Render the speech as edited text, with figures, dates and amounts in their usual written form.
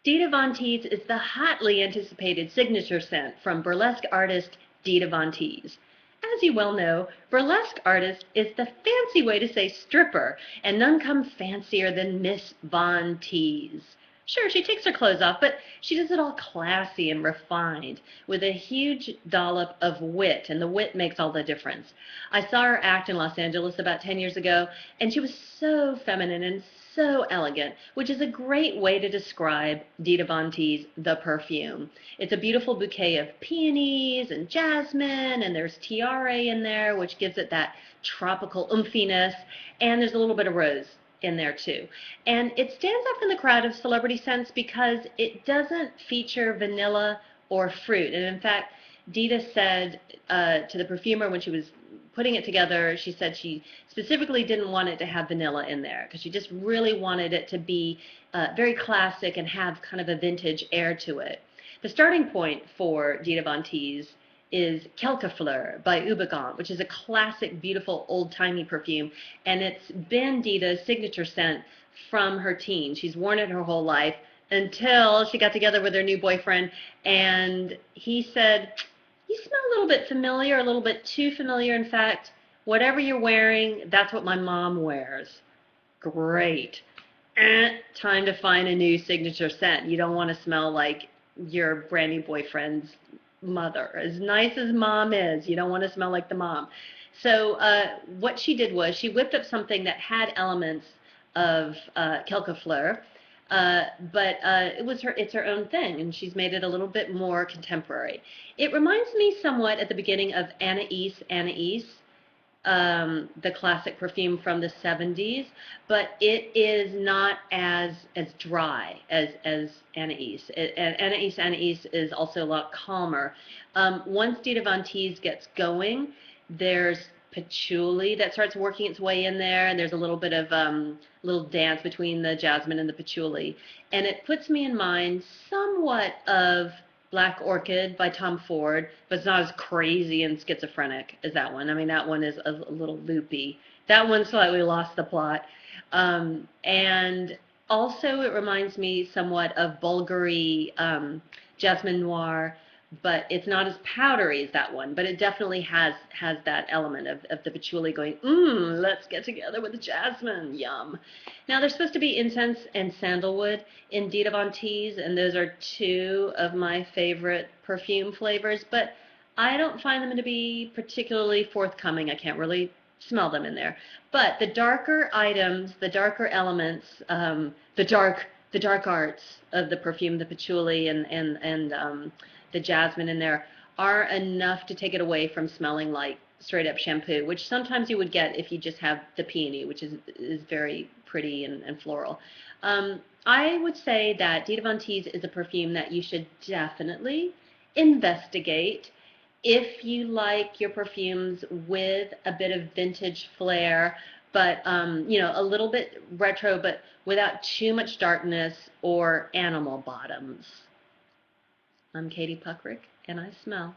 Dita Von Teese is the hotly anticipated signature scent from burlesque artist Dita Von Teese. As you well know, burlesque artist is the fancy way to say stripper, and none come fancier than Miss Von Teese. Sure, she takes her clothes off, but she does it all classy and refined, with a huge dollop of wit, and the wit makes all the difference. I saw her act in Los Angeles about 10 years ago, and she was so feminine and so elegant, which is a great way to describe Dita Von Teese, the perfume. It's a beautiful bouquet of peonies and jasmine, and there's tiare in there, which gives it that tropical oomphiness, and there's a little bit of rose in there too. And it stands out from the crowd of celebrity scents because it doesn't feature vanilla or fruit. And in fact, Dita said to the perfumer when she was putting it together, she said she specifically didn't want it to have vanilla in there because she just really wanted it to be very classic and have kind of a vintage air to it. The starting point for Dita Von Teese is Quelques Fleurs by Houbigant, which is a classic, beautiful, old-timey perfume, and it's been Dita's signature scent from her teens. She's worn it her whole life until she got together with her new boyfriend, and he said, "You smell a little bit familiar, a little bit too familiar. In fact, whatever you're wearing, that's what my mom wears." Great. Time to find a new signature scent. You don't want to smell like your brand new boyfriend's mother. As nice as mom is, you don't want to smell like the mom. So what she did was she whipped up something that had elements of Quelques Fleurs, but it's her own thing, and she's made it a little bit more contemporary. It reminds me somewhat at the beginning of Anaïs, the classic perfume from the 70s, but it is not as dry as Anaïs. Anaïs is also a lot calmer. Once Dita Von Teese gets going, there's patchouli that starts working its way in there, and there's a little bit of little dance between the jasmine and the patchouli, and it puts me in mind somewhat of Black Orchid by Tom Ford, but it's not as crazy and schizophrenic as that one. I mean, that one is a little loopy. That one slightly lost the plot. And also it reminds me somewhat of Bulgari Jasmin Noir, but it's not as powdery as that one, but it definitely has that element of the patchouli going, let's get together with the jasmine, yum. Now, there's supposed to be incense and sandalwood in Dita Von Teese, and those are two of my favorite perfume flavors, but I don't find them to be particularly forthcoming. I can't really smell them in there. But the darker items, the darker elements, the dark arts of the perfume, the patchouli and the jasmine in there are enough to take it away from smelling like straight up shampoo, which sometimes you would get if you just have the peony, which is very pretty and floral. I would say that Dita Von Teese is a perfume that you should definitely investigate if you like your perfumes with a bit of vintage flair, but you know, a little bit retro, but without too much darkness or animal bottoms. I'm Katie Puckrik, and I smell.